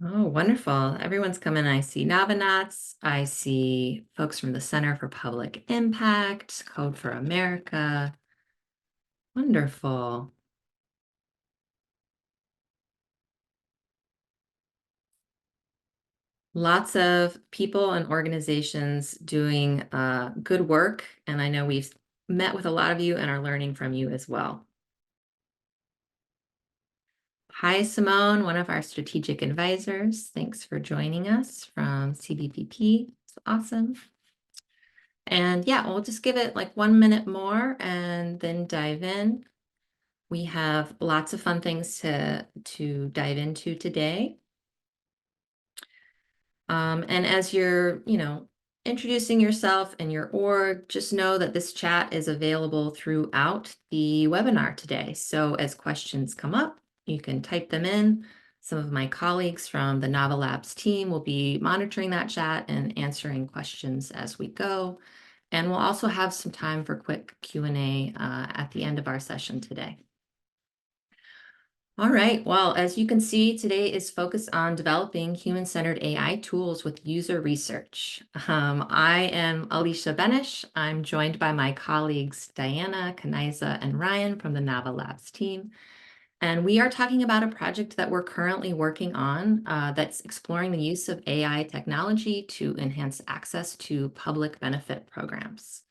Oh, wonderful. Everyone's coming. I see Navanats. I see folks from the Center for Public Impact, Code for America. Wonderful. Lots of people and organizations doing good work. And I know we've met with a lot of you and are learning from you as well. Hi, Simone, one of our strategic advisors. Thanks for joining us from CBPP. It's awesome. And yeah, we'll just give it like 1 minute more and then dive in. We have lots of fun things to dive into today. And as you're, introducing yourself and your org, just know that this chat is available throughout the webinar today. So as questions come up, you can type them in. Some of my colleagues from the Nava Labs team will be monitoring that chat and answering questions as we go. And we'll also have some time for quick Q&A at the end of our session today. All right, well, as you can see, today is focused on developing human-centered AI tools with user research. I am Alicia Benish. I'm joined by my colleagues Diana, Kanaiza, and Ryan from the Nava Labs team. And we are talking about a project that we're currently working on that's exploring the use of AI technology to enhance access to public benefit programs.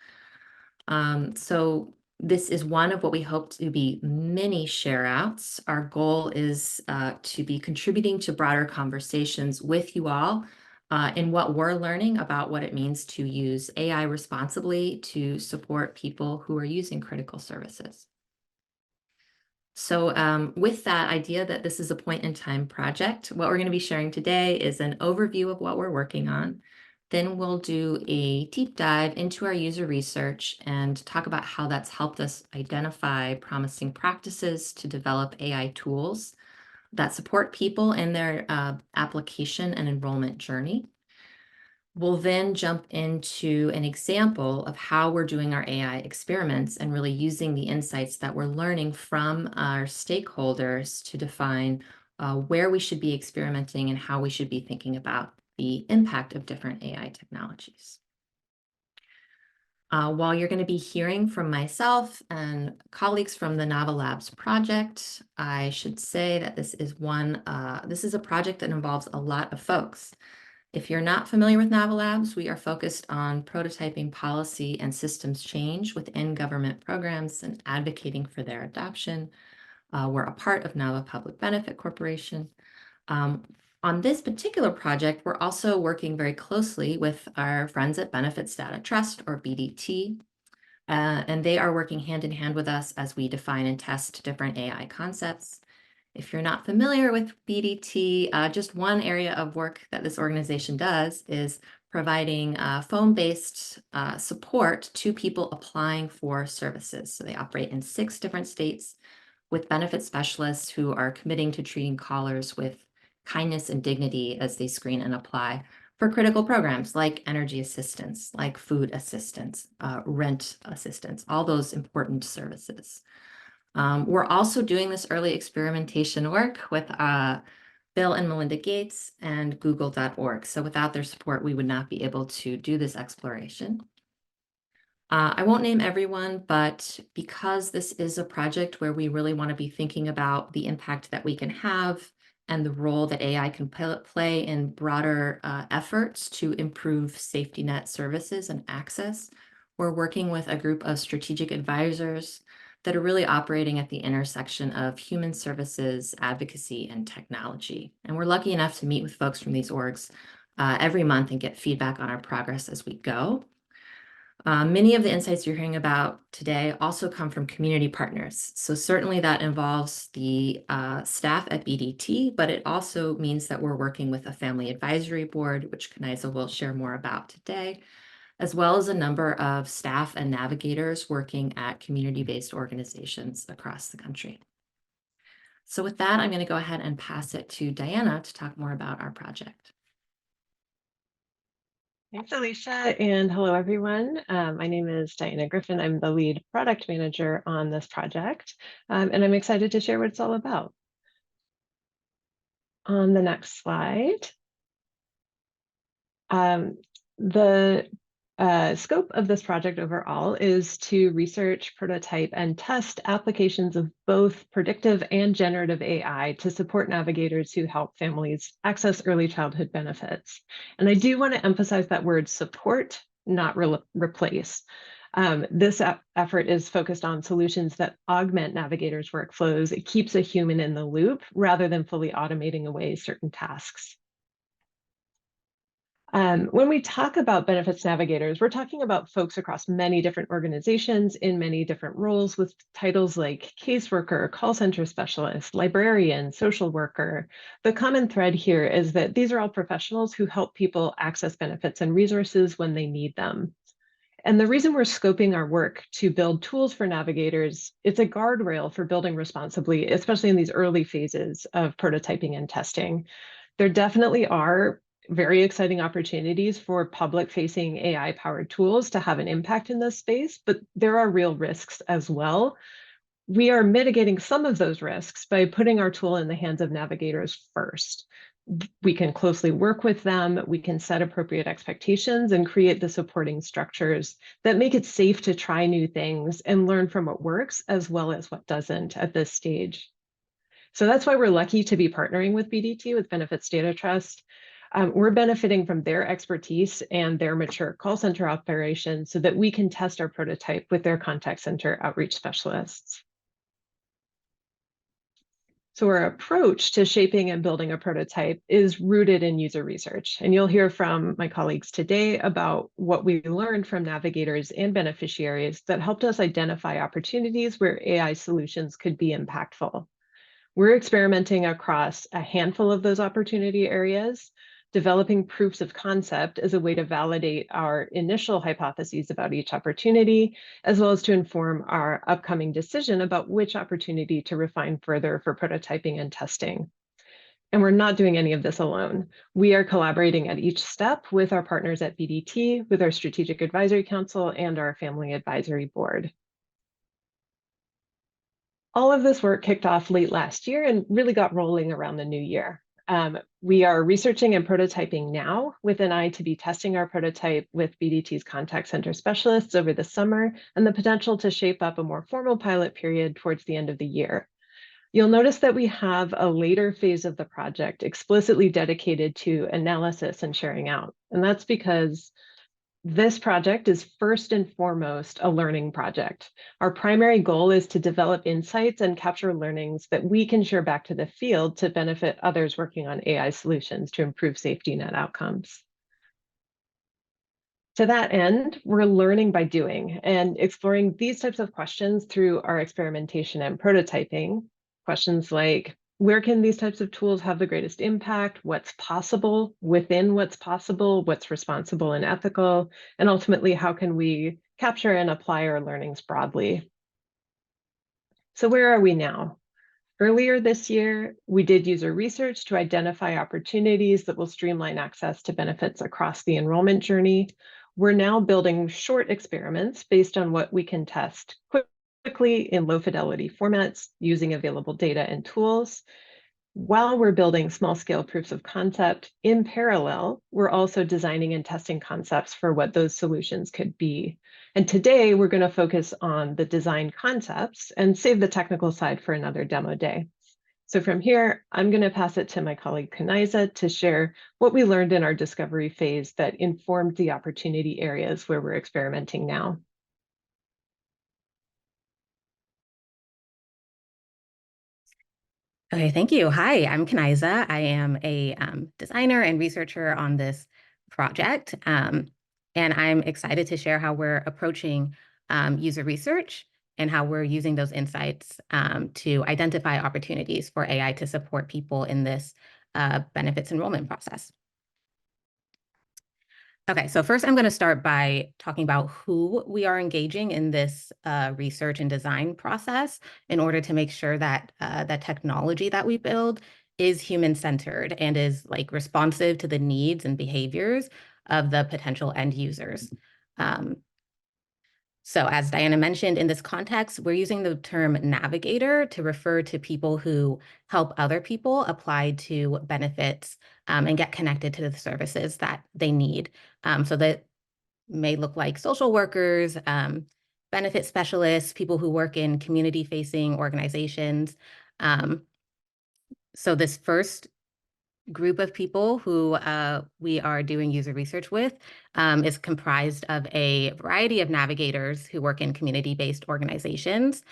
So this is one of what we hope to be many share outs. Our goal is to be contributing to broader conversations with you all in what we're learning about what it means to use AI responsibly to support people who are using critical services. So with that idea that this is a point in time project, what we're going to be sharing today is an overview of what we're working on. Then we'll do a deep dive into our user research and talk about how that's helped us identify promising practices to develop AI tools that support people in their application and enrollment journey. We'll then jump into an example of how we're doing our AI experiments and really using the insights that we're learning from our stakeholders to define where we should be experimenting and how we should be thinking about the impact of different AI technologies. While you're going to be hearing from myself and colleagues from the Nava Labs project, I should say that this is a project that involves a lot of folks. If you're not familiar with Nava Labs, we are focused on prototyping policy and systems change within government programs and advocating for their adoption. We're a part of Nava Public Benefit Corporation. On this particular project, we're also working very closely with our friends at Benefits Data Trust, or BDT, and they are working hand in hand with us as we define and test different AI concepts. If you're not familiar with BDT, just one area of work that this organization does is providing phone-based support to people applying for services. So they operate in 6 different states with benefit specialists who are committing to treating callers with kindness and dignity as they screen and apply for critical programs like energy assistance, like food assistance, rent assistance, all those important services. We're also doing this early experimentation work with Bill and Melinda Gates and Google.org. So without their support, we would not be able to do this exploration. I won't name everyone, but because this is a project where we really want to be thinking about the impact that we can have and the role that AI can play in broader efforts to improve safety net services and access, we're working with a group of strategic advisors that are really operating at the intersection of human services, advocacy, and technology. And we're lucky enough to meet with folks from these orgs every month and get feedback on our progress as we go. Many of the insights you're hearing about today also come from community partners. So certainly that involves the staff at BDT, but it also means that we're working with a family advisory board, which Kanaiza will share more about today, as well as a number of staff and navigators working at community-based organizations across the country. So with that, I'm going to go ahead and pass it to Diana to talk more about our project. Thanks, Alicia, and hello, everyone. My name is Diana Griffin. I'm the lead product manager on this project, and I'm excited to share what it's all about. On the next slide, the scope of this project overall is to research, prototype, and test applications of both predictive and generative AI to support navigators who help families access early childhood benefits. And I do want to emphasize that word support, not replace. This effort is focused on solutions that augment navigators' workflows. It keeps a human in the loop rather than fully automating away certain tasks. When we talk about benefits navigators, we're talking about folks across many different organizations in many different roles with titles like caseworker, call center specialist, librarian, social worker. The common thread here is that these are all professionals who help people access benefits and resources when they need them. And the reason we're scoping our work to build tools for navigators, it's a guardrail for building responsibly, especially in these early phases of prototyping and testing. There definitely are very exciting opportunities for public-facing AI-powered tools to have an impact in this space, but there are real risks as well. We are mitigating some of those risks by putting our tool in the hands of navigators first. We can closely work with them, we can set appropriate expectations and create the supporting structures that make it safe to try new things and learn from what works as well as what doesn't at this stage. So that's why we're lucky to be partnering with BDT, with Benefits Data Trust. We're benefiting from their expertise and their mature call center operations so that we can test our prototype with their contact center outreach specialists. So our approach to shaping and building a prototype is rooted in user research. And you'll hear from my colleagues today about what we learned from navigators and beneficiaries that helped us identify opportunities where AI solutions could be impactful. We're experimenting across a handful of those opportunity areas, developing proofs of concept as a way to validate our initial hypotheses about each opportunity, as well as to inform our upcoming decision about which opportunity to refine further for prototyping and testing. And we're not doing any of this alone. We are collaborating at each step with our partners at BDT, with our Strategic Advisory Council, and our Family Advisory Board. All of this work kicked off late last year and really got rolling around the new year. We are researching and prototyping now with an eye to be testing our prototype with BDT's contact center specialists over the summer and the potential to shape up a more formal pilot period towards the end of the year. You'll notice that we have a later phase of the project explicitly dedicated to analysis and sharing out. And that's because this project is first and foremost a learning project. Our primary goal is to develop insights and capture learnings that we can share back to the field to benefit others working on AI solutions to improve safety net outcomes. To that end, we're learning by doing and exploring these types of questions through our experimentation and prototyping. Questions like, where can these types of tools have the greatest impact? What's possible within what's possible? What's responsible and ethical? And ultimately, how can we capture and apply our learnings broadly? So where are we now? Earlier this year, we did user research to identify opportunities that will streamline access to benefits across the enrollment journey. We're now building short experiments based on what we can test quickly in low fidelity formats using available data and tools. While we're building small scale proofs of concept, in parallel, we're also designing and testing concepts for what those solutions could be. And today we're going to focus on the design concepts and save the technical side for another demo day. So from here, I'm going to pass it to my colleague Kanaiza to share what we learned in our discovery phase that informed the opportunity areas where we're experimenting now. Okay, thank you. Hi, I'm Kanaiza. I am a designer and researcher on this project, and I'm excited to share how we're approaching user research and how we're using those insights to identify opportunities for AI to support people in this benefits enrollment process. Okay, so first I'm going to start by talking about who we are engaging in this research and design process in order to make sure that that technology that we build is human-centered and is like responsive to the needs and behaviors of the potential end users. So as Diana mentioned, in this context, we're using the term navigator to refer to people who help other people apply to benefits and get connected to the services that they need. So that may look like social workers, benefit specialists, people who work in community-facing organizations. So this first group of people who we are doing user research with is comprised of a variety of navigators who work in community-based organizations.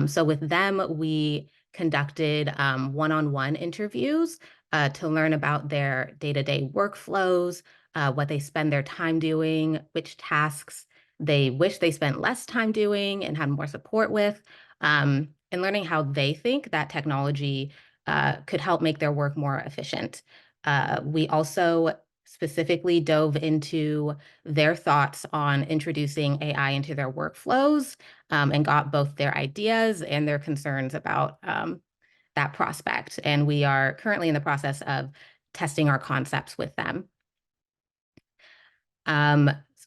So with them, we conducted one-on-one interviews to learn about their day-to-day workflows, what they spend their time doing, which tasks they wish they spent less time doing and had more support with, and learning how they think that technology could help make their work more efficient. We also specifically dove into their thoughts on introducing AI into their workflows and got both their ideas and their concerns about that prospect. And we are currently in the process of testing our concepts with them.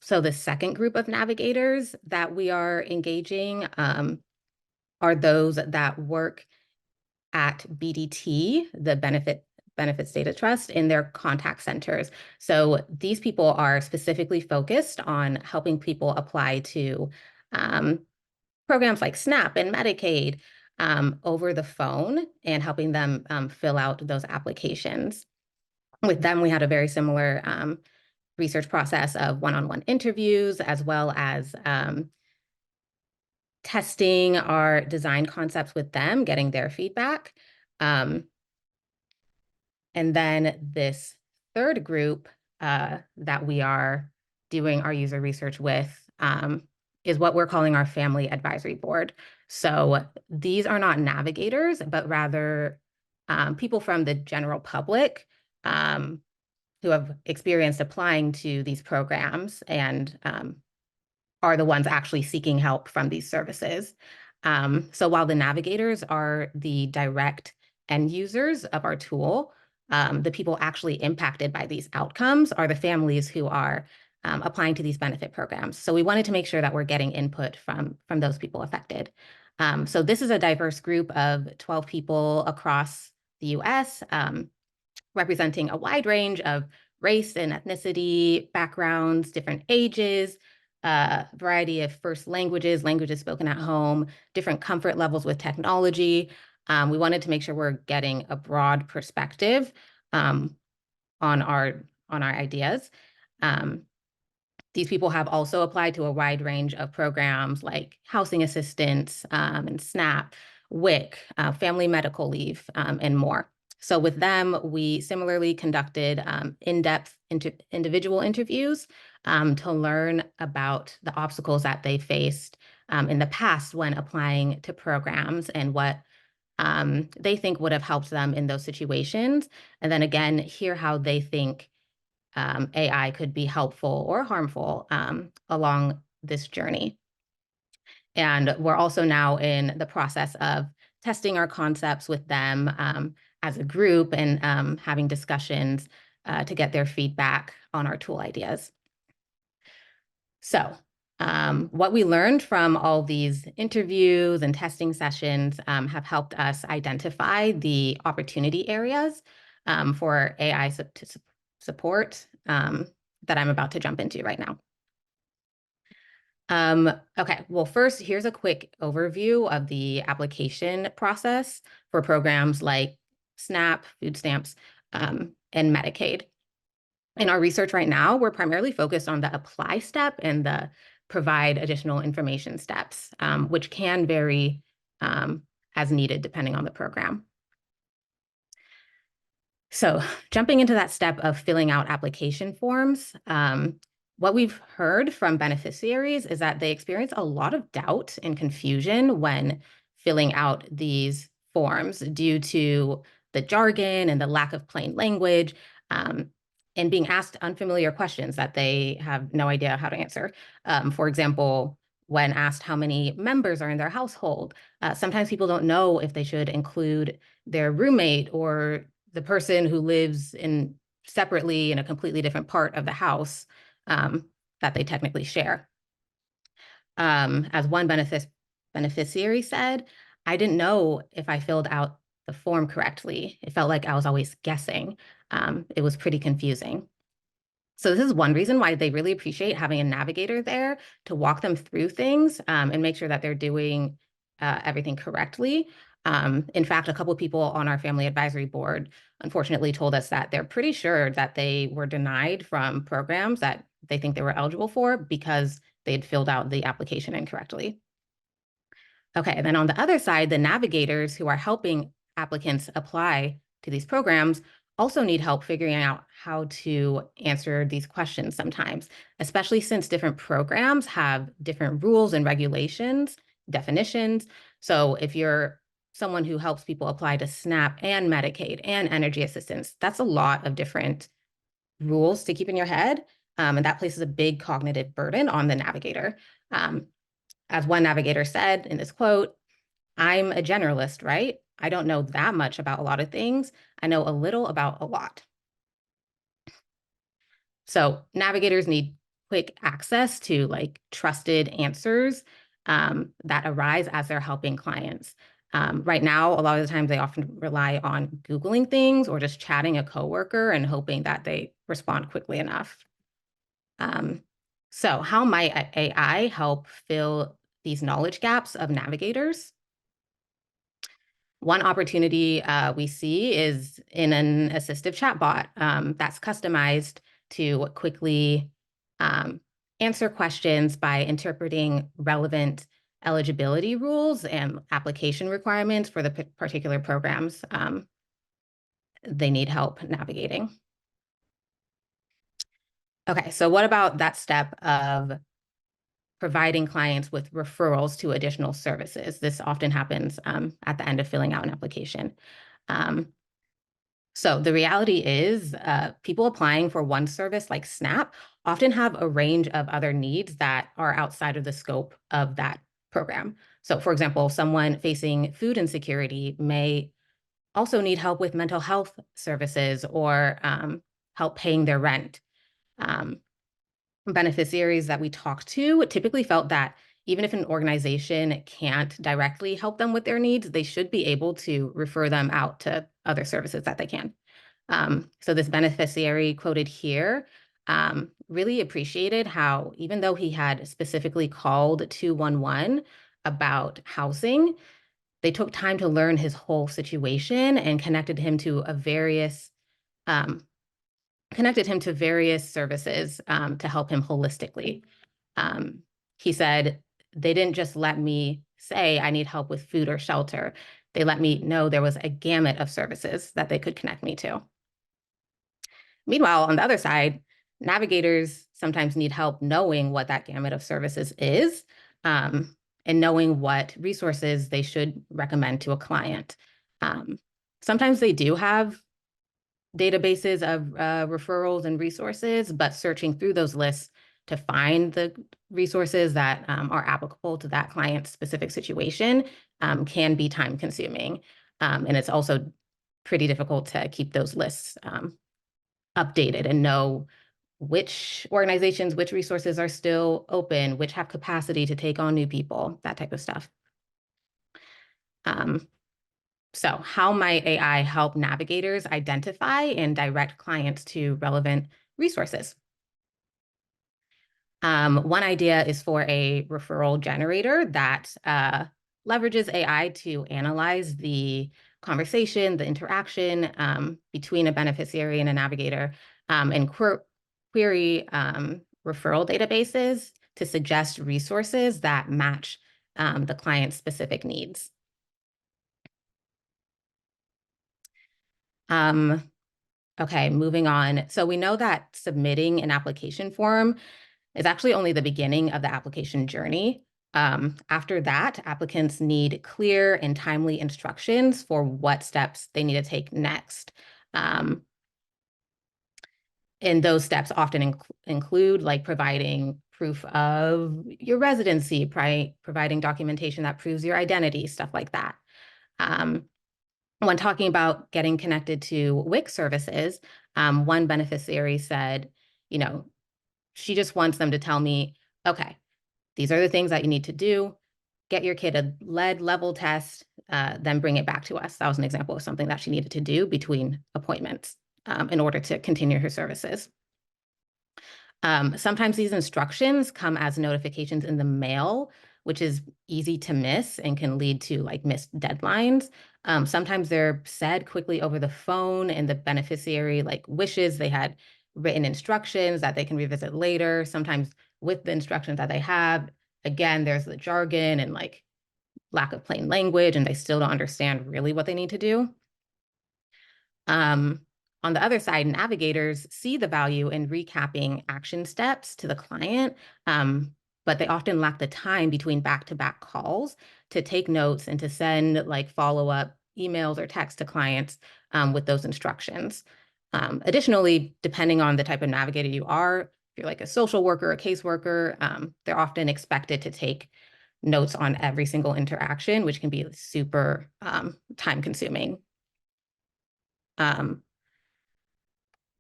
So the second group of navigators that we are engaging are those that work at BDT, the Benefits Data Trust, in their contact centers. So these people are specifically focused on helping people apply to programs like SNAP and Medicaid over the phone and helping them fill out those applications. With them, we had a very similar research process of one-on-one interviews, as well as testing our design concepts with them, getting their feedback. And then this third group that we are doing our user research with is what we're calling our family advisory board. So these are not navigators, but rather people from the general public who have experienced applying to these programs and are the ones actually seeking help from these services. So while the navigators are the direct end users of our tool, the people actually impacted by these outcomes are the families who are applying to these benefit programs. So we wanted to make sure that we're getting input from those people affected. So this is a diverse group of 12 people across the US, representing a wide range of race and ethnicity, backgrounds, different ages, variety of first languages, languages spoken at home, different comfort levels with technology. We wanted to make sure we're getting a broad perspective on our ideas. These people have also applied to a wide range of programs like housing assistance and SNAP, WIC, family medical leave, and more. So with them, we similarly conducted in-depth individual interviews to learn about the obstacles that they faced in the past when applying to programs and what they think would have helped them in those situations. And then again, hear how they think AI could be helpful or harmful along this journey. And we're also now in the process of testing our concepts with them as a group and having discussions to get their feedback on our tool ideas. So what we learned from all these interviews and testing sessions have helped us identify the opportunity areas for AI support that I'm about to jump into right now. Okay, well, first, here's a quick overview of the application process for programs like SNAP, food stamps, and Medicaid. In our research right now, we're primarily focused on the apply step and the provide additional information steps, which can vary as needed depending on the program. So jumping into that step of filling out application forms, what we've heard from beneficiaries is that they experience a lot of doubt and confusion when filling out these forms due to the jargon and the lack of plain language, and being asked unfamiliar questions that they have no idea how to answer. For example, when asked how many members are in their household, sometimes people don't know if they should include their roommate or the person who lives separately in a completely different part of the house that they technically share. As one beneficiary said, I didn't know if I filled out the form correctly. It felt like I was always guessing. It was pretty confusing. So this is one reason why they really appreciate having a navigator there to walk them through things and make sure that they're doing everything correctly. In fact, a couple of people on our family advisory board unfortunately told us that they're pretty sure that they were denied from programs that they think they were eligible for because they'd filled out the application incorrectly. Okay, and then on the other side, the navigators who are helping applicants apply to these programs also need help figuring out how to answer these questions sometimes, especially since different programs have different rules and regulations, definitions. So if you're someone who helps people apply to SNAP and Medicaid and energy assistance, that's a lot of different rules to keep in your head. And that places a big cognitive burden on the navigator. As one navigator said in this quote, I'm a generalist, right? I don't know that much about a lot of things. I know a little about a lot. So navigators need quick access to like trusted answers that arise as they're helping clients. Right now, a lot of the times they often rely on Googling things or just chatting a coworker and hoping that they respond quickly enough. So how might AI help fill these knowledge gaps of navigators? One opportunity we see is in an assistive chatbot that's customized to quickly answer questions by interpreting relevant eligibility rules and application requirements for the particular programs they need help navigating. Okay, so what about that step of providing clients with referrals to additional services? This often happens at the end of filling out an application. So the reality is people applying for one service like SNAP often have a range of other needs that are outside of the scope of that program. So for example, someone facing food insecurity may also need help with mental health services or help paying their rent. Beneficiaries that we talked to typically felt that even if an organization can't directly help them with their needs, they should be able to refer them out to other services that they can. So this beneficiary quoted here really appreciated how, even though he had specifically called 211 about housing, they took time to learn his whole situation and connected him to various services to help him holistically. He said, they didn't just let me say I need help with food or shelter. They let me know there was a gamut of services that they could connect me to. Meanwhile, on the other side, navigators sometimes need help knowing what that gamut of services is and knowing what resources they should recommend to a client. Sometimes they do have databases of referrals and resources, but searching through those lists to find the resources that are applicable to that client's specific situation can be time consuming. And it's also pretty difficult to keep those lists updated and know which organizations, which resources are still open, which have capacity to take on new people, that type of stuff. So how might AI help navigators identify and direct clients to relevant resources? One idea is for a referral generator that leverages AI to analyze the conversation, the interaction between a beneficiary and a navigator, and query referral databases to suggest resources that match the client's specific needs. Okay, moving on. So we know that submitting an application form is actually only the beginning of the application journey. After that, applicants need clear and timely instructions for what steps they need to take next. And those steps often include like providing proof of your residency, providing documentation that proves your identity, stuff like that. When talking about getting connected to WIC services, one beneficiary said, you know, she just wants them to tell me, okay, these are the things that you need to do. Get your kid a lead level test, then bring it back to us. That was an example of something that she needed to do between appointments in order to continue her services. Sometimes these instructions come as notifications in the mail, which is easy to miss and can lead to like missed deadlines. Sometimes they're said quickly over the phone and the beneficiary like wishes they had written instructions that they can revisit later. Sometimes with the instructions that they have, again, there's the jargon and like lack of plain language, and they still don't understand really what they need to do. On the other side, navigators see the value in recapping action steps to the client, but they often lack the time between back-to-back calls to take notes and to send like follow-up emails or texts to clients with those instructions. Additionally, depending on the type of navigator you are, if you're like a social worker, a caseworker, they're often expected to take notes on every single interaction, which can be super time-consuming.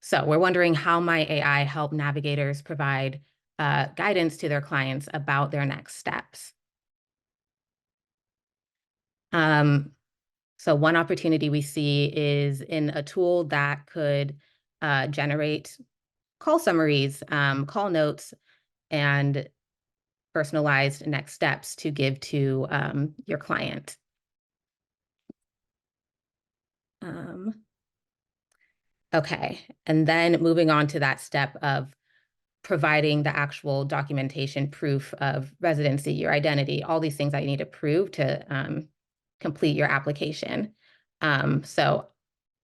So we're wondering how might AI help navigators provide guidance to their clients about their next steps. So one opportunity we see is in a tool that could generate call summaries, call notes, and personalized next steps to give to your client. Okay, and then moving on to that step of providing the actual documentation, proof of residency, your identity, all these things that you need to prove to complete your application. So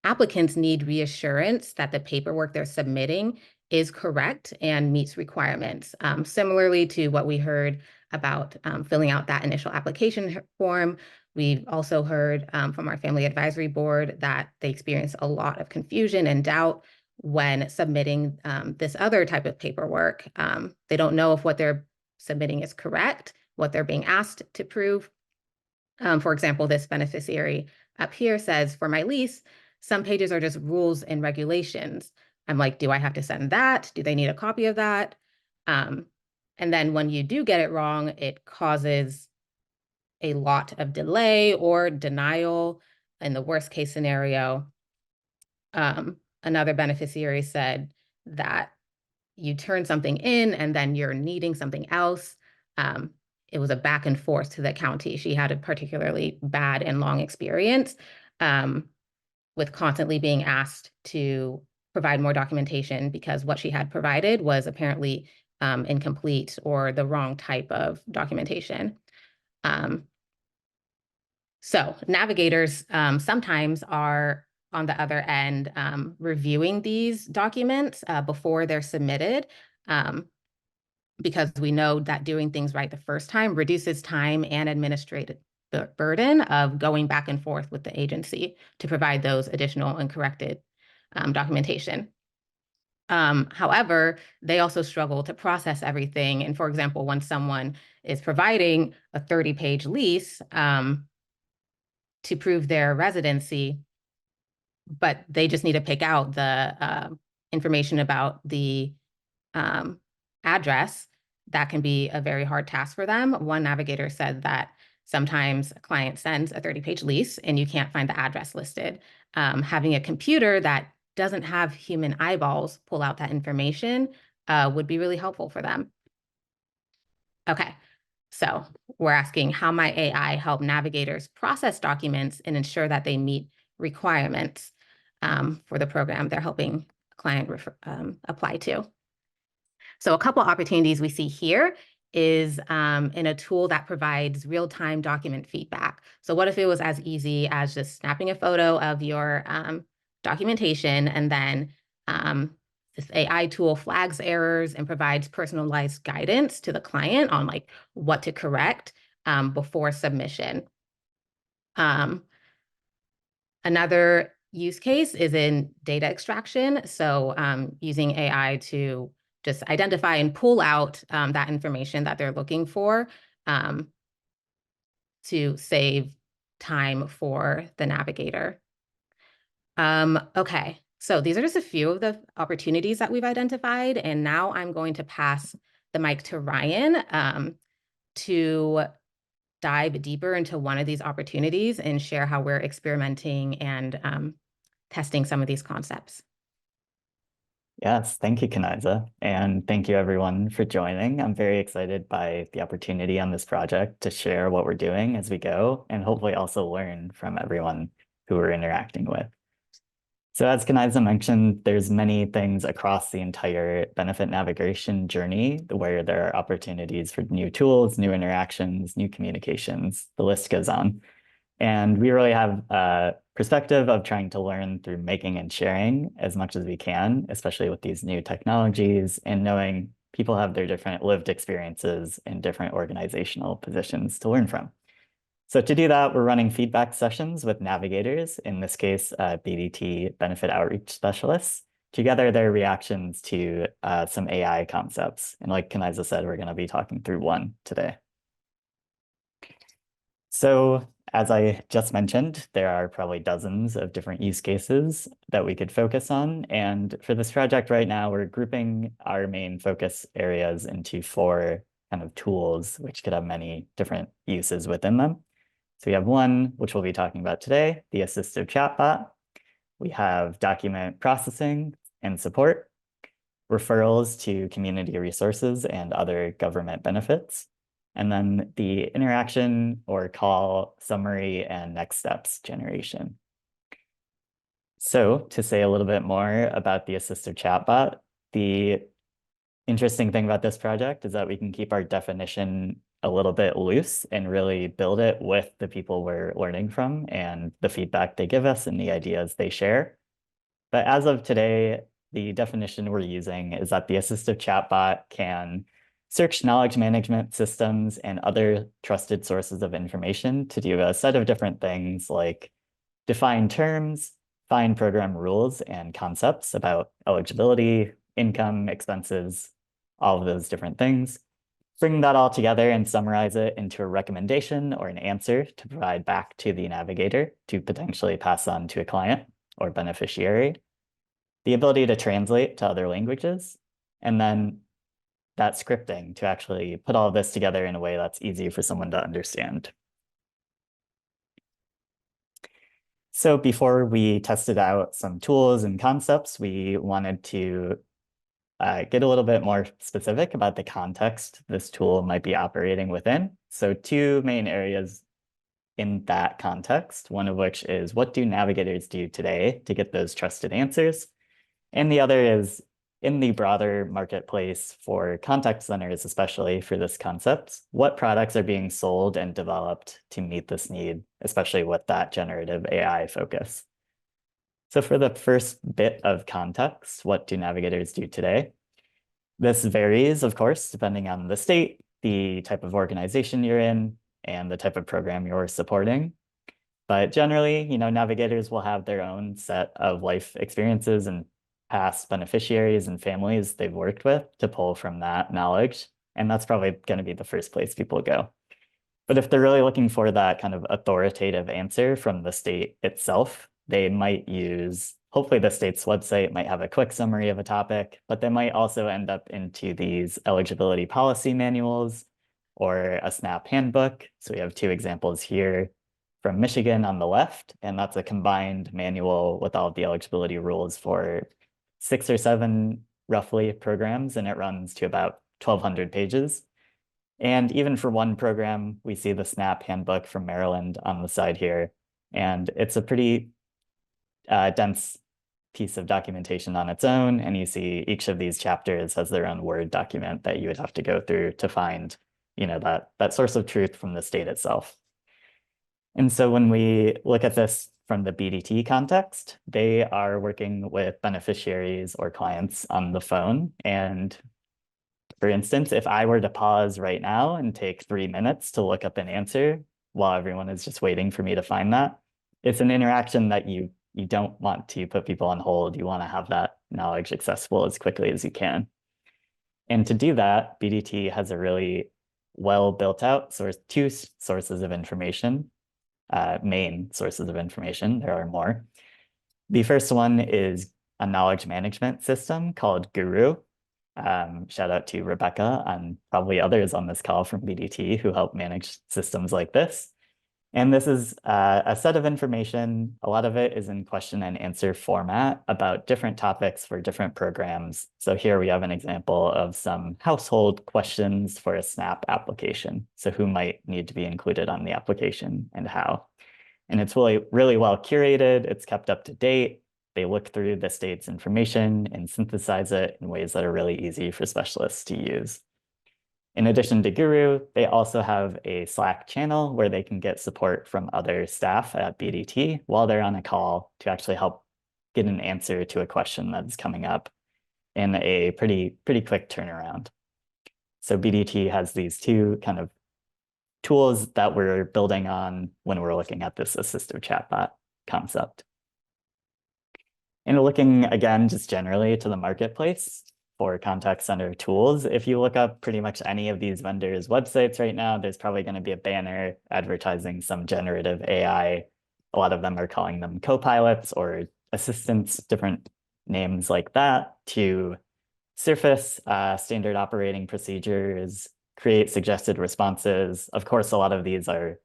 applicants need reassurance that the paperwork they're submitting is correct and meets requirements. Similarly to what we heard about filling out that initial application form, we've also heard from our family advisory board that they experience a lot of confusion and doubt when submitting this other type of paperwork. They don't know if what they're submitting is correct, what they're being asked to prove. For example, this beneficiary up here says, for my lease, some pages are just rules and regulations. I'm like, do I have to send that? Do they need a copy of that? And then when you do get it wrong, it causes a lot of delay or denial. In the worst case scenario, another beneficiary said that you turn something in and then you're needing something else. It was a back and forth to the county. She had a particularly bad and long experience with constantly being asked to provide more documentation because what she had provided was apparently incomplete or the wrong type of documentation. So navigators sometimes are on the other end reviewing these documents before they're submitted because we know that doing things right the first time reduces time and administrative burden of going back and forth with the agency to provide those additional and corrected documentation. However, they also struggle to process everything. And for example, when someone is providing a 30-page lease to prove their residency, but they just need to pick out the information about the address, that can be a very hard task for them. One navigator said that sometimes a client sends a 30-page lease and you can't find the address listed. Having a computer that doesn't have human eyeballs pull out that information would be really helpful for them. Okay, so we're asking how might AI help navigators process documents and ensure that they meet requirements for the program they're helping a client apply to. So a couple opportunities we see here is in a tool that provides real-time document feedback. So what if it was as easy as just snapping a photo of your documentation, and then this AI tool flags errors and provides personalized guidance to the client on like what to correct before submission. Another use case is in data extraction. So using AI to just identify and pull out that information that they're looking for to save time for the navigator. Okay, so these are just a few of the opportunities that we've identified, and now I'm going to pass the mic to Ryan to dive deeper into one of these opportunities and share how we're experimenting and testing some of these concepts. Yes, thank you, Kaniza. And thank you everyone for joining. I'm very excited by the opportunity on this project to share what we're doing as we go and hopefully also learn from everyone who we're interacting with. So as Kaniza mentioned, there's many things across the entire benefit navigation journey where there are opportunities for new tools, new interactions, new communications. The list goes on. And we really have a perspective of trying to learn through making and sharing as much as we can, especially with these new technologies and knowing people have their different lived experiences in different organizational positions to learn from. So to do that, we're running feedback sessions with navigators, in this case, BDT benefit outreach specialists, to gather their reactions to some AI concepts. And like Kaniza said, we're going to be talking through one today. So as I just mentioned, there are probably dozens of different use cases that we could focus on. And for this project right now, we're grouping our main focus areas into 4 kind of tools, which could have many different uses within them. So we have one, which we'll be talking about today, the assistive chatbot. We have document processing and support, referrals to community resources and other government benefits, and then the interaction or call summary and next steps generation. So to say a little bit more about the assistive chatbot, the interesting thing about this project is that we can keep our definition a little bit loose and really build it with the people we're learning from and the feedback they give us and the ideas they share. But as of today, the definition we're using is that the assistive chatbot can search knowledge management systems and other trusted sources of information to do a set of different things like define terms, find program rules and concepts about eligibility, income, expenses, all of those different things. Bring that all together and summarize it into a recommendation or an answer to provide back to the navigator to potentially pass on to a client or beneficiary. The ability to translate to other languages, and then that scripting to actually put all of this together in a way that's easy for someone to understand. So before we tested out some tools and concepts, we wanted to get a little bit more specific about the context this tool might be operating within. So 2 main areas in that context, one of which is what do navigators do today to get those trusted answers? And the other is in the broader marketplace for contact centers, especially for this concept, what products are being sold and developed to meet this need, especially with that generative AI focus. So for the first bit of context, what do navigators do today? This varies, of course, depending on the state, the type of organization you're in, and the type of program you're supporting. But generally, navigators will have their own set of life experiences and past beneficiaries and families they've worked with to pull from that knowledge. And that's probably going to be the first place people go. But if they're really looking for that kind of authoritative answer from the state itself, they might use, hopefully the state's website might have a quick summary of a topic, but they might also end up into these eligibility policy manuals or a SNAP handbook. So we have 2 examples here from Michigan on the left, and that's a combined manual with all of the eligibility rules for 6 or 7 roughly programs, and it runs to about 1,200 pages. And even for one program, we see the SNAP handbook from Maryland on the side here. And it's a pretty dense piece of documentation on its own. And you see each of these chapters has their own Word document that you would have to go through to find, that source of truth from the state itself. And so when we look at this from the BDT context, they are working with beneficiaries or clients on the phone. And for instance, if I were to pause right now and take 3 minutes to look up an answer while everyone is just waiting for me to find that, it's an interaction that you don't want to put people on hold. You want to have that knowledge accessible as quickly as you can. And to do that, BDT has a really well built out source, 2 sources of information, main sources of information. There are more. The first one is a knowledge management system called Guru. Shout out to Rebecca and probably others on this call from BDT who help manage systems like this. And this is a set of information. A lot of it is in question and answer format about different topics for different programs. So here we have an example of some household questions for a SNAP application. So who might need to be included on the application and how. And it's really well curated. It's kept up to date. They look through the state's information and synthesize it in ways that are really easy for specialists to use. In addition to Guru, they also have a Slack channel where they can get support from other staff at BDT while they're on a call to actually help get an answer to a question that's coming up in a pretty quick turnaround. So BDT has these two kind of tools that we're building on when we're looking at this assistive chatbot concept. And looking again, just generally to the marketplace for contact center tools, if you look up pretty much any of these vendors' websites right now, there's probably going to be a banner advertising some generative AI. A lot of them are calling them co-pilots or assistants, different names like that, to surface standard operating procedures, create suggested responses. Of course, a lot of these are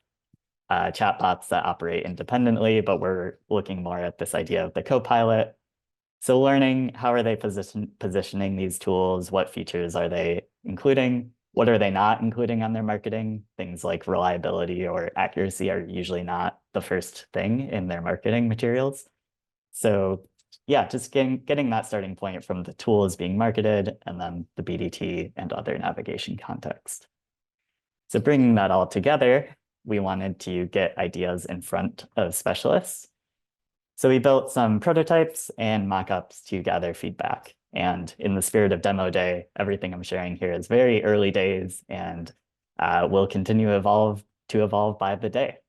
chatbots that operate independently, but we're looking more at this idea of the co-pilot. So learning how are they positioning these tools, what features are they including, what are they not including on their marketing? Things like reliability or accuracy are usually not the first thing in their marketing materials. So yeah, just getting that starting point from the tools being marketed and then the BDT and other navigation context. So bringing that all together, we wanted to get ideas in front of specialists. So we built some prototypes and mockups to gather feedback. And in the spirit of demo day, everything I'm sharing here is very early days and will continue to evolve by the day.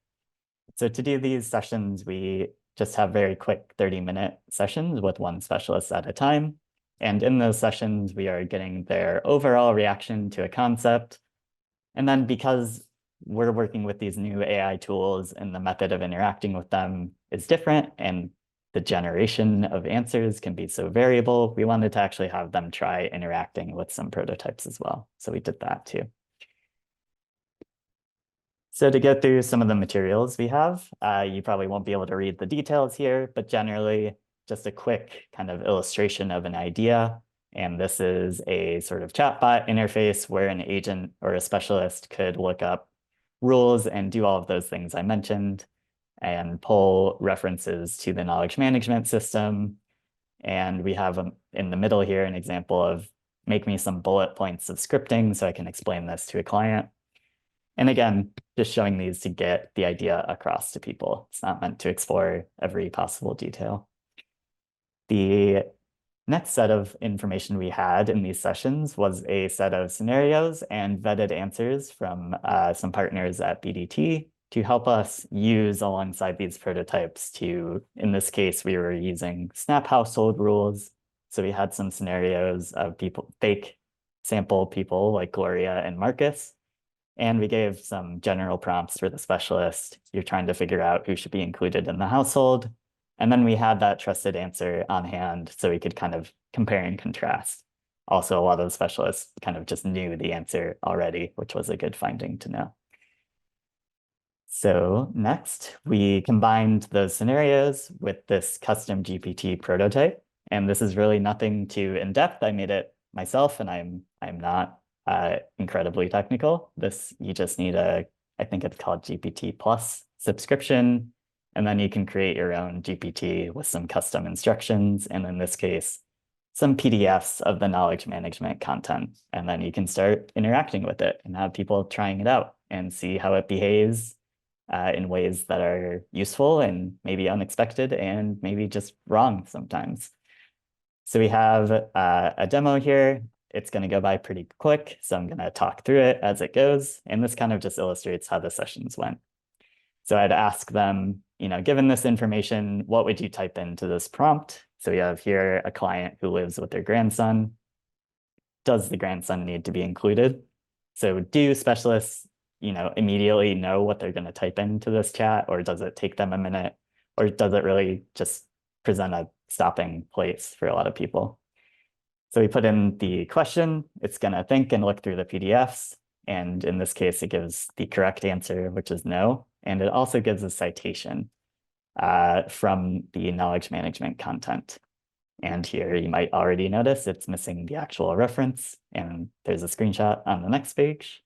So to do these sessions, we just have very quick 30-minute sessions with one specialist at a time. And in those sessions, we are getting their overall reaction to a concept. And then because we're working with these new AI tools and the method of interacting with them is different and the generation of answers can be so variable, we wanted to actually have them try interacting with some prototypes as well. So we did that too. So to go through some of the materials we have, you probably won't be able to read the details here, but generally just a quick kind of illustration of an idea. And this is a sort of chatbot interface where an agent or a specialist could look up rules and do all of those things I mentioned and pull references to the knowledge management system. And we have in the middle here an example of make me some bullet points of scripting so I can explain this to a client. And again, just showing these to get the idea across to people. It's not meant to explore every possible detail. The next set of information we had in these sessions was a set of scenarios and vetted answers from some partners at BDT to help us use alongside these prototypes to, in this case, we were using SNAP household rules. So we had some scenarios of people, fake sample people like Gloria and Marcus. And we gave some general prompts for the specialist. You're trying to figure out who should be included in the household. And then we had that trusted answer on hand so we could kind of compare and contrast. Also, a lot of the specialists kind of just knew the answer already, which was a good finding to know. So next, we combined those scenarios with this custom GPT prototype. And this is really nothing too in-depth. I made it myself, and I'm not incredibly technical. You just need I think it's called GPT Plus subscription. And then you can create your own GPT with some custom instructions. And in this case, some PDFs of the knowledge management content. And then you can start interacting with it and have people trying it out and see how it behaves in ways that are useful and maybe unexpected and maybe just wrong sometimes. So we have a demo here. It's going to go by pretty quick, so I'm going to talk through it as it goes. And this kind of just illustrates how the sessions went. So I'd ask them, given this information, what would you type into this prompt? So we have here a client who lives with their grandson. Does the grandson need to be included? So do specialists, immediately know what they're going to type into this chat, or does it take them a minute? Or does it really just present a stopping place for a lot of people? So we put in the question, it's going to think and look through the PDFs. And in this case, it gives the correct answer, which is no. And it also gives a citation from the knowledge management content. And here you might already notice it's missing the actual reference. And there's a screenshot on the next page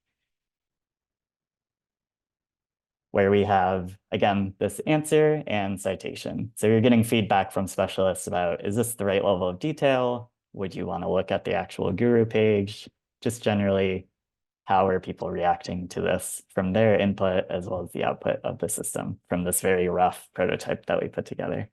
where we have, again, this answer and citation. So you're getting feedback from specialists about, is this the right level of detail? Would you want to look at the actual guru page? Just generally, how are people reacting to this from their input as well as the output of the system from this very rough prototype that we put together.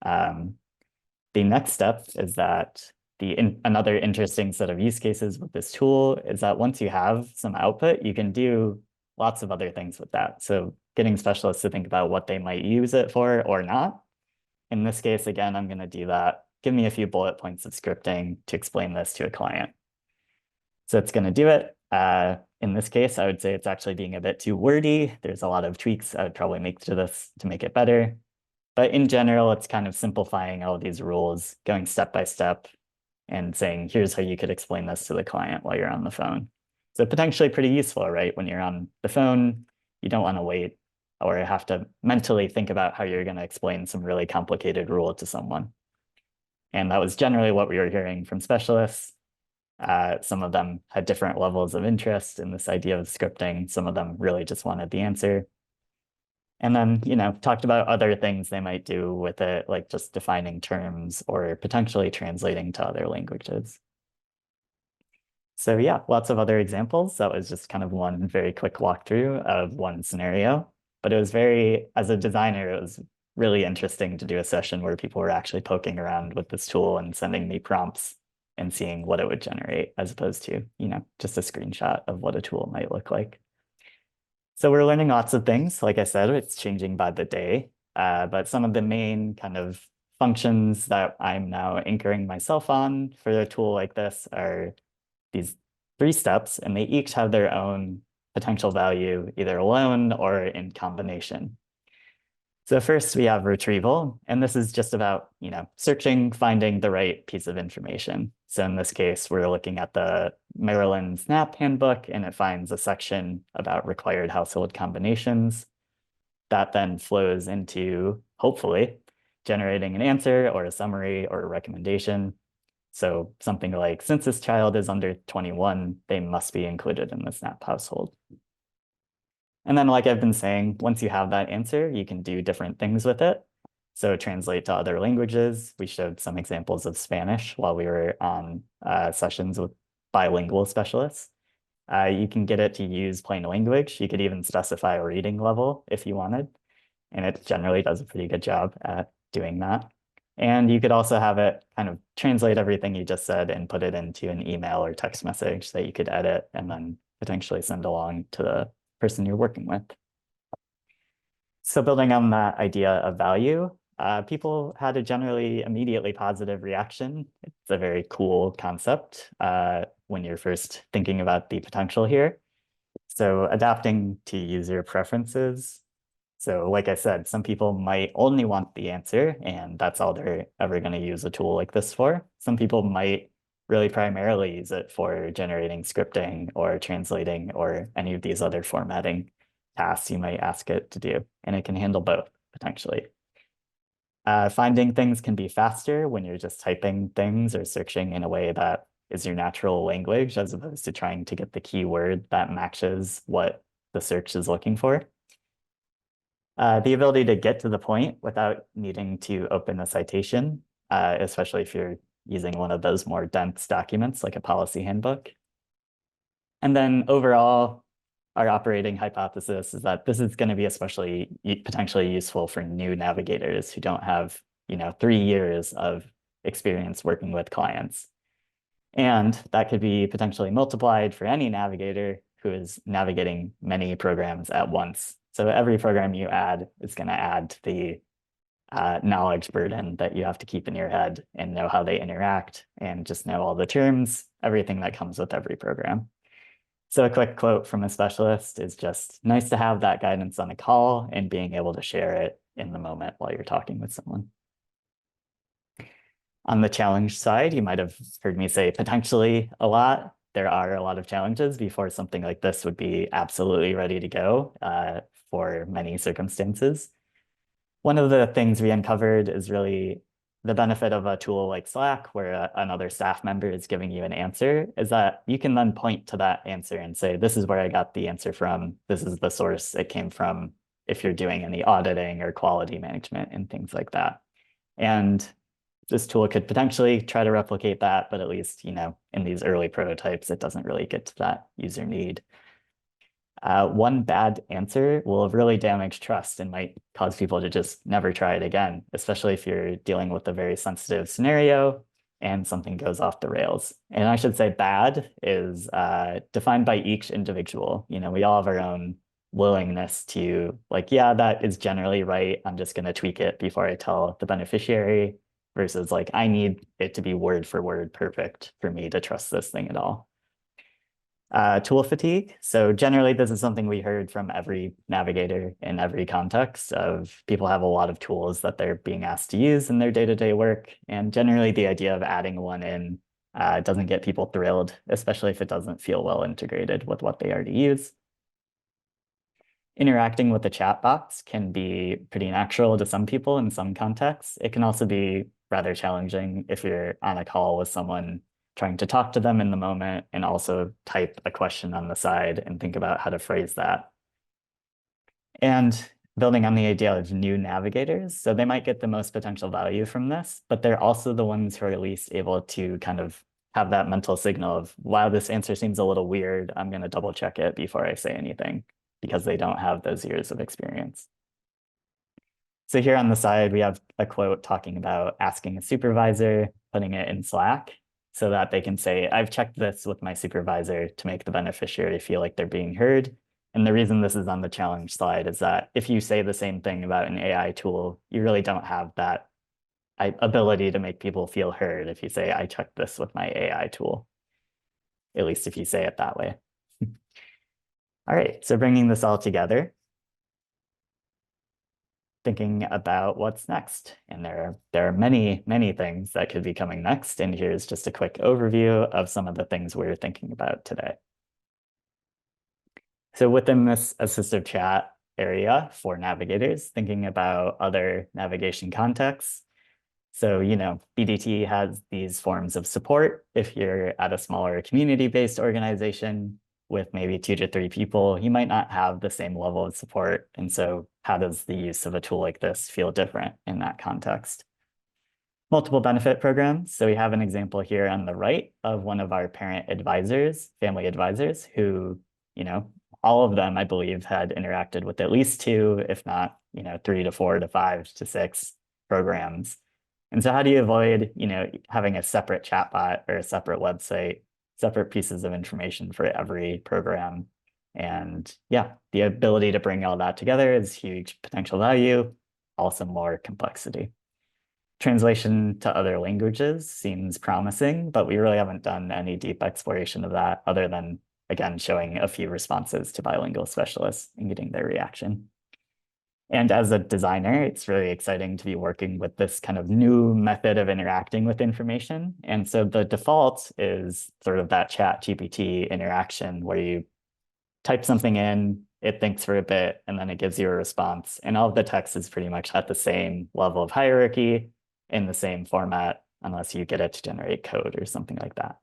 The next step is that another interesting set of use cases with this tool is that once you have some output, you can do lots of other things with that. So getting specialists to think about what they might use it for or not. In this case, again, I'm going to do that. Give me a few bullet points of scripting to explain this to a client. So it's going to do it. In this case, I would say it's actually being a bit too wordy. There's a lot of tweaks I would probably make to this to make it better. But in general, it's kind of simplifying all these rules, going step by step and saying, here's how you could explain this to the client while you're on the phone. So potentially pretty useful, right? When you're on the phone, you don't want to wait or have to mentally think about how you're going to explain some really complicated rule to someone. And that was generally what we were hearing from specialists. Some of them had different levels of interest in this idea of scripting. Some of them really just wanted the answer. And then, talked about other things they might do with it, like just defining terms or potentially translating to other languages. So yeah, lots of other examples. That was just kind of one very quick walkthrough of one scenario. But it was as a designer, it was really interesting to do a session where people were actually poking around with this tool and sending me prompts and seeing what it would generate, as opposed to, just a screenshot of what a tool might look like. So we're learning lots of things. Like I said, it's changing by the day. But some of the main kind of functions that I'm now anchoring myself on for a tool like this are these 3 steps, and they each have their own potential value, either alone or in combination. So first we have retrieval, and this is just about, searching, finding the right piece of information. So in this case, we're looking at the Maryland SNAP handbook, and it finds a section about required household combinations. That then flows into, hopefully, generating an answer or a summary or a recommendation. So something like, since this child is under 21, they must be included in the SNAP household. And then, like I've been saying, once you have that answer, you can do different things with it. So translate to other languages. We showed some examples of Spanish while we were on sessions with bilingual specialists. You can get it to use plain language. You could even specify a reading level if you wanted. And it generally does a pretty good job at doing that. And you could also have it kind of translate everything you just said and put it into an email or text message that you could edit and then potentially send along to the person you're working with. So building on that idea of value, people had a generally immediately positive reaction. It's a very cool concept when you're first thinking about the potential here. So adapting to user preferences. So like I said, some people might only want the answer, and that's all they're ever going to use a tool like this for. Some people might really primarily use it for generating scripting or translating or any of these other formatting tasks you might ask it to do, and it can handle both potentially. Finding things can be faster when you're just typing things or searching in a way that is your natural language, as opposed to trying to get the keyword that matches what the search is looking for. The ability to get to the point without needing to open a citation, especially if you're using one of those more dense documents like a policy handbook. And then overall, our operating hypothesis is that this is going to be especially potentially useful for new navigators who don't have 3 years of experience working with clients. And that could be potentially multiplied for any navigator who is navigating many programs at once. So every program you add is going to add to the knowledge burden that you have to keep in your head and know how they interact and just know all the terms, everything that comes with every program. So a quick quote from a specialist is just nice to have that guidance on a call and being able to share it in the moment while you're talking with someone. On the challenge side, you might have heard me say potentially a lot. There are a lot of challenges before something like this would be absolutely ready to go for many circumstances. One of the things we uncovered is really the benefit of a tool like Slack, where another staff member is giving you an answer, is that you can then point to that answer and say, this is where I got the answer from. This is the source it came from, if you're doing any auditing or quality management and things like that. And this tool could potentially try to replicate that, but at least, in these early prototypes, it doesn't really get to that user need. One bad answer will really damage trust and might cause people to just never try it again, especially if you're dealing with a very sensitive scenario and something goes off the rails. And I should say bad is defined by each individual. We all have our own willingness to yeah, that is generally right. I'm just going to tweak it before I tell the beneficiary versus I need it to be word for word perfect for me to trust this thing at all. Tool fatigue. So generally, this is something we heard from every navigator in every context of people have a lot of tools that they're being asked to use in their day-to-day work. And generally, the idea of adding one in doesn't get people thrilled, especially if it doesn't feel well integrated with what they already use. Interacting with the chat box can be pretty natural to some people in some contexts. It can also be rather challenging if you're on a call with someone trying to talk to them in the moment and also type a question on the side and think about how to phrase that. And building on the idea of new navigators, so they might get the most potential value from this, but they're also the ones who are least able to kind of have that mental signal of, wow, this answer seems a little weird. I'm going to double check it before I say anything, because they don't have those years of experience. So here on the side, we have a quote talking about asking a supervisor, putting it in Slack, so that they can say, I've checked this with my supervisor to make the beneficiary feel like they're being heard. And the reason this is on the challenge slide is that if you say the same thing about an AI tool, you really don't have that ability to make people feel heard if you say, I checked this with my AI tool, at least if you say it that way. All right, so bringing this all together, thinking about what's next. And there are many, many things that could be coming next. And here's just a quick overview of some of the things we're thinking about today. So within this assistive chat area for navigators, thinking about other navigation contexts. So, BDT has these forms of support. If you're at a smaller community-based organization with maybe 2 to 3 people, you might not have the same level of support. And so how does the use of a tool like this feel different in that context? Multiple benefit programs. So we have an example here on the right of one of our parent advisors, family advisors, who, all of them, I believe, had interacted with at least 2, if not, 3 to 4 to 5 to 6 programs. And so how do you avoid, having a separate chatbot or a separate website, separate pieces of information for every program? And yeah, the ability to bring all that together is huge potential value, also more complexity. Translation to other languages seems promising, but we really haven't done any deep exploration of that other than, again, showing a few responses to bilingual specialists and getting their reaction. And as a designer, it's really exciting to be working with this kind of new method of interacting with information. And so the default is sort of that ChatGPT interaction where you type something in, it thinks for a bit, and then it gives you a response. And all of the text is pretty much at the same level of hierarchy in the same format, unless you get it to generate code or something like that.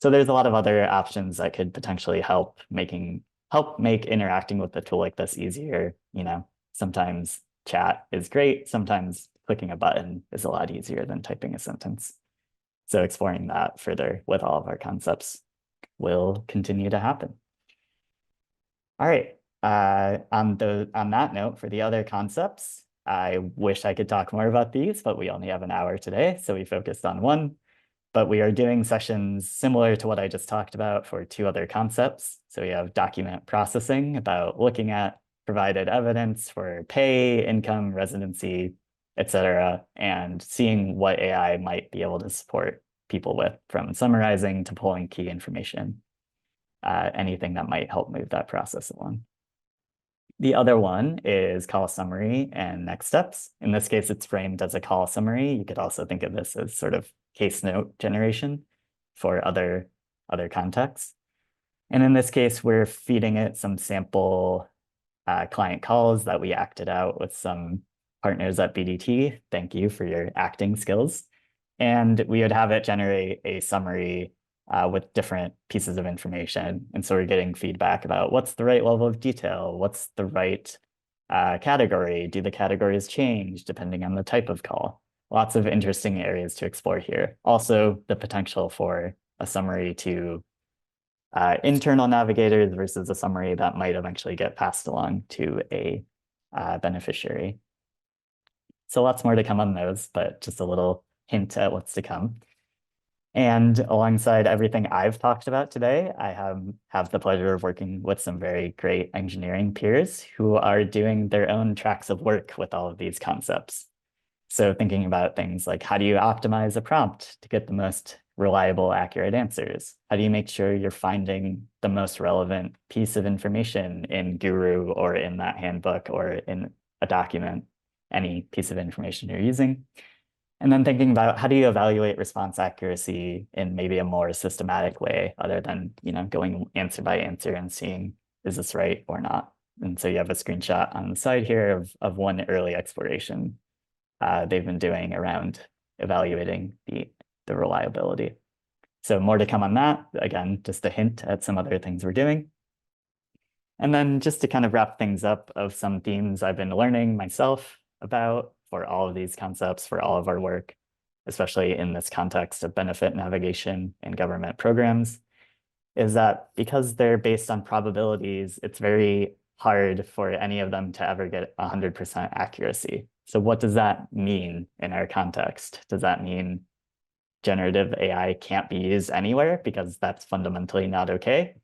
So there's a lot of other options that could potentially help make interacting with a tool like this easier. Sometimes chat is great. Sometimes clicking a button is a lot easier than typing a sentence. So exploring that further with all of our concepts will continue to happen. All right. On that note, for the other concepts, I wish I could talk more about these, but we only have an hour today, so we focused on one. But we are doing sessions similar to what I just talked about for 2 other concepts. So we have document processing, about looking at provided evidence for pay, income, residency, etc., and seeing what AI might be able to support people with, from summarizing to pulling key information, anything that might help move that process along. The other one is call summary and next steps. In this case, it's framed as a call summary. You could also think of this as sort of case note generation for other contexts. And in this case, we're feeding it some sample client calls that we acted out with some partners at BDT. Thank you for your acting skills. And we would have it generate a summary with different pieces of information. And so we're getting feedback about what's the right level of detail, what's the right category, do the categories change depending on the type of call? Lots of interesting areas to explore here. Also, the potential for a summary to internal navigators versus a summary that might eventually get passed along to a beneficiary. So lots more to come on those, but just a little hint at what's to come. And alongside everything I've talked about today, I have the pleasure of working with some very great engineering peers who are doing their own tracks of work with all of these concepts. So thinking about things like, how do you optimize a prompt to get the most reliable, accurate answers? How do you make sure you're finding the most relevant piece of information in Guru or in that handbook or in a document, any piece of information you're using? And then thinking about how do you evaluate response accuracy in maybe a more systematic way, other than going answer by answer and seeing, is this right or not? And so you have a screenshot on the side here of one early exploration they've been doing around evaluating the reliability. So more to come on that. Again, just a hint at some other things we're doing. And then just to kind of wrap things up of some themes I've been learning myself about for all of these concepts, for all of our work, especially in this context of benefit navigation and government programs, is that because they're based on probabilities, it's very hard for any of them to ever get 100% accuracy. So what does that mean in our context? Does that mean generative AI can't be used anywhere because that's fundamentally not okay?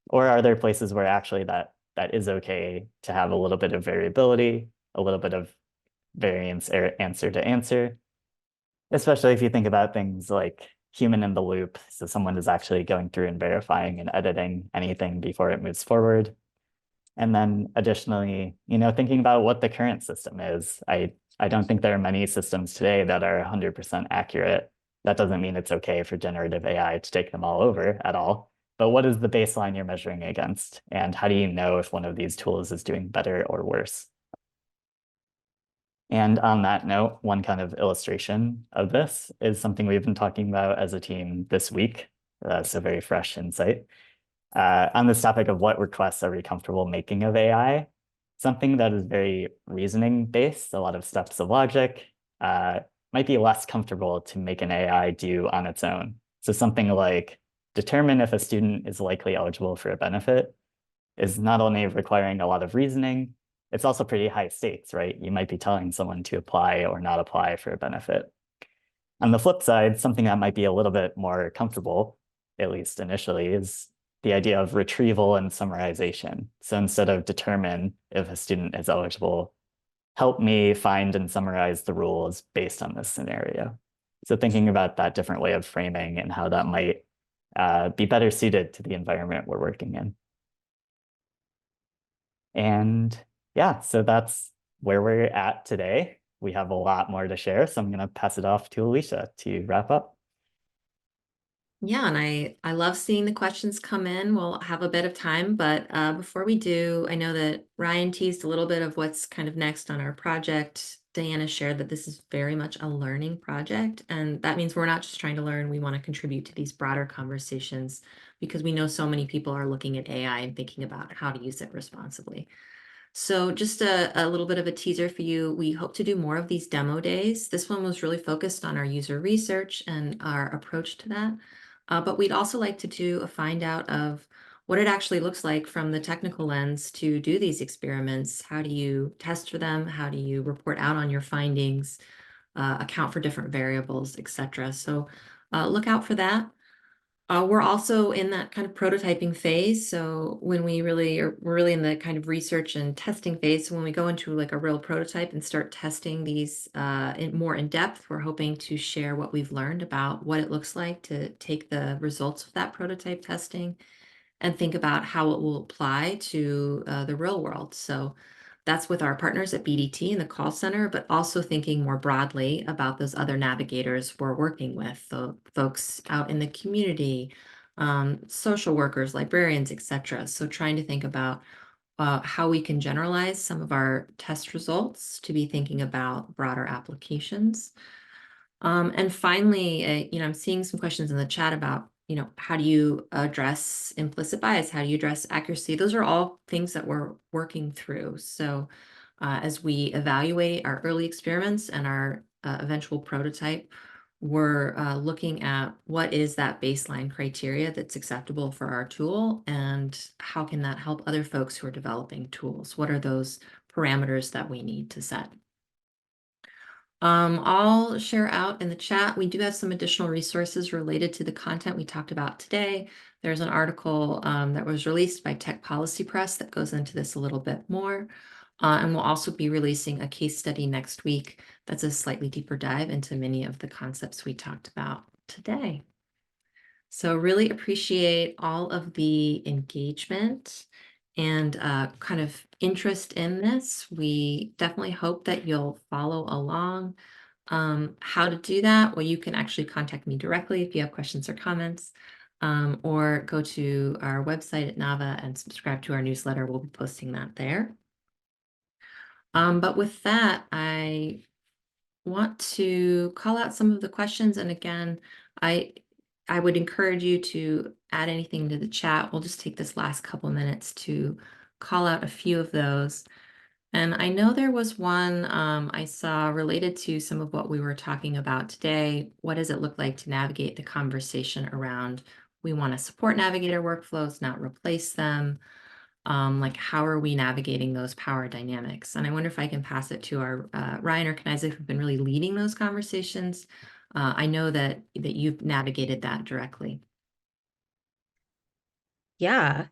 Or are there places where actually that is okay to have a little bit of variability, a little bit of variance answer to answer, especially if you think about things like human in the loop. So someone is actually going through and verifying and editing anything before it moves forward. And then additionally, thinking about what the current system is. I don't think there are many systems today that are 100% accurate. That doesn't mean it's okay for generative AI to take them all over at all. But what is the baseline you're measuring against? And how do you know if one of these tools is doing better or worse? And on that note, one kind of illustration of this is something we've been talking about as a team this week. So very fresh insight. On this topic of what requests are we comfortable making of AI, something that is very reasoning based, a lot of steps of logic, might be less comfortable to make an AI do on its own. So something like determine if a student is likely eligible for a benefit is not only requiring a lot of reasoning, it's also pretty high stakes, right? You might be telling someone to apply or not apply for a benefit. On the flip side, something that might be a little bit more comfortable, at least initially, is the idea of retrieval and summarization. So instead of determine if a student is eligible, help me find and summarize the rules based on this scenario. So thinking about that different way of framing and how that might be better suited to the environment we're working in. And yeah, so that's where we're at today. We have a lot more to share, so I'm going to pass it off to Alicia to wrap up. Yeah, and I love seeing the questions come in. We'll have a bit of time, but before we do, I know that Ryan teased a little bit of what's kind of next on our project. Diana shared that this is very much a learning project, and that means we're not just trying to learn, we want to contribute to these broader conversations because we know so many people are looking at AI and thinking about how to use it responsibly. So just a little bit of a teaser for you. We hope to do more of these demo days. This one was really focused on our user research and our approach to that. But we'd also like to do a find out of what it actually looks like from the technical lens to do these experiments. How do you test for them? How do you report out on your findings, account for different variables, etc. So look out for that. We're also in that kind of prototyping phase. So when we're really in the kind of research and testing phase. So when we go into like a real prototype and start testing these more in depth, we're hoping to share what we've learned about what it looks like to take the results of that prototype testing and think about how it will apply to the real world. So that's with our partners at BDT in the call center, but also thinking more broadly about those other navigators we're working with, the folks out in the community, social workers, librarians, etc. So trying to think about how we can generalize some of our test results to be thinking about broader applications. And finally, I'm seeing some questions in the chat about, how do you address implicit bias? How do you address accuracy? Those are all things that we're working through. So as we evaluate our early experiments and our eventual prototype, we're looking at what is that baseline criteria that's acceptable for our tool, and how can that help other folks who are developing tools? What are those parameters that we need to set? I'll share out in the chat. We do have some additional resources related to the content we talked about today. There's an article that was released by Tech Policy Press that goes into this a little bit more. And we'll also be releasing a case study next week that's a slightly deeper dive into many of the concepts we talked about today. So really appreciate all of the engagement and kind of interest in this. We definitely hope that you'll follow along. How to do that? Well, you can actually contact me directly if you have questions or comments, or go to our website at Nava and subscribe to our newsletter. We'll be posting that there. But with that, I want to call out some of the questions. And again, I would encourage you to add anything to the chat. We'll just take this last couple minutes to call out a few of those. And I know there was one I saw related to some of what we were talking about today. What does it look like to navigate the conversation around we want to support navigator workflows, not replace them? Like how are we navigating those power dynamics? And I wonder if I can pass it to our Ryan or Kniza, who've been really leading those conversations. I know that you've navigated that directly. Yeah,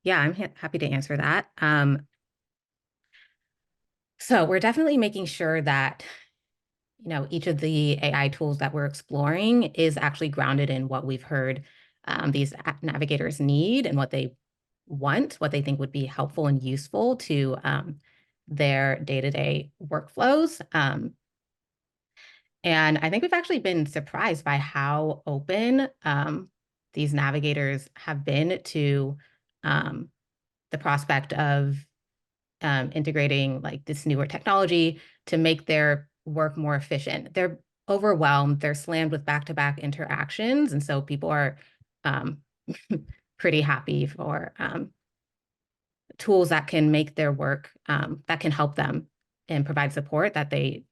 I'm happy to answer that. So we're definitely making sure that, each of the AI tools that we're exploring is actually grounded in what we've heard these navigators need and what they want, what they think would be helpful and useful to their day-to-day workflows. And I think we've actually been surprised by how open these navigators have been to the prospect of integrating like this newer technology to make their work more efficient. They're overwhelmed, they're slammed with back-to-back interactions. And so people are pretty happy for tools that can make their work, that can help them and provide support that they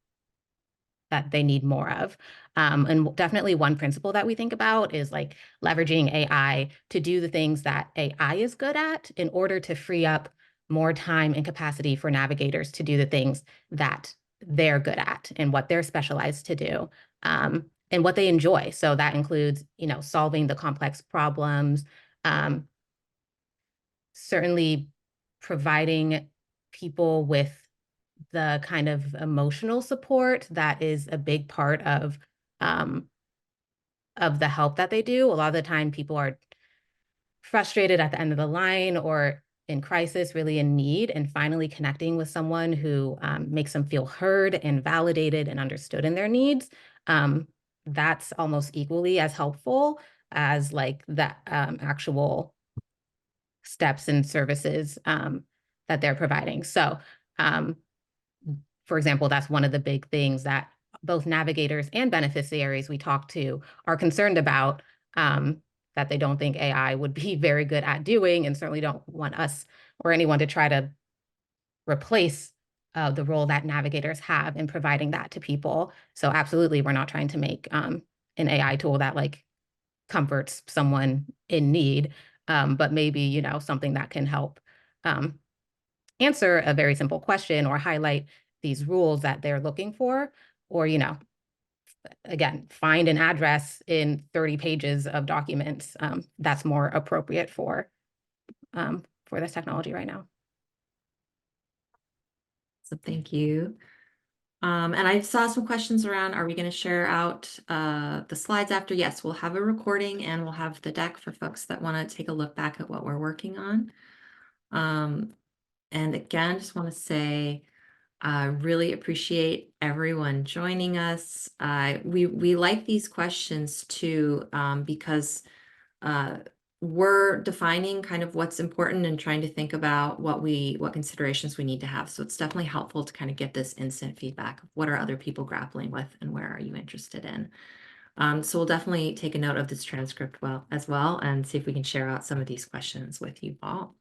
need more of. And definitely one principle that we think about is like leveraging AI to do the things that AI is good at in order to free up more time and capacity for navigators to do the things that they're good at and what they're specialized to do, and what they enjoy. So that includes, solving the complex problems, certainly providing people with the kind of emotional support that is a big part of the help that they do. A lot of the time people are frustrated at the end of the line or in crisis, really in need, and finally connecting with someone who makes them feel heard and validated and understood in their needs. That's almost equally as helpful as like the actual steps and services that they're providing. So, for example, that's one of the big things that both navigators and beneficiaries we talk to are concerned about, that they don't think AI would be very good at doing, and certainly don't want us or anyone to try to replace the role that navigators have in providing that to people. So absolutely, we're not trying to make an AI tool that like comforts someone in need, but maybe, something that can help answer a very simple question or highlight these rules that they're looking for, or, again, find an address in 30 pages of documents that's more appropriate for this technology right now. So thank you. And I saw some questions around, are we going to share out the slides after? Yes, we'll have a recording and we'll have the deck for folks that want to take a look back at what we're working on. And again, just want to say, really appreciate everyone joining us. We like these questions too, because we're defining kind of what's important and trying to think about what considerations we need to have. So it's definitely helpful to kind of get this instant feedback of what are other people grappling with and where are you interested in. So we'll definitely take a note of this transcript as well and see if we can share out some of these questions with you all.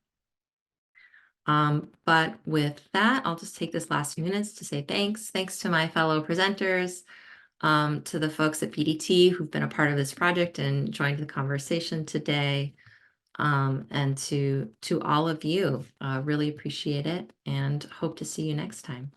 But with that, I'll just take this last few minutes to say thanks. Thanks to my fellow presenters, to the folks at PDT who've been a part of this project and joined the conversation today, and to all of you. Really appreciate it and hope to see you next time.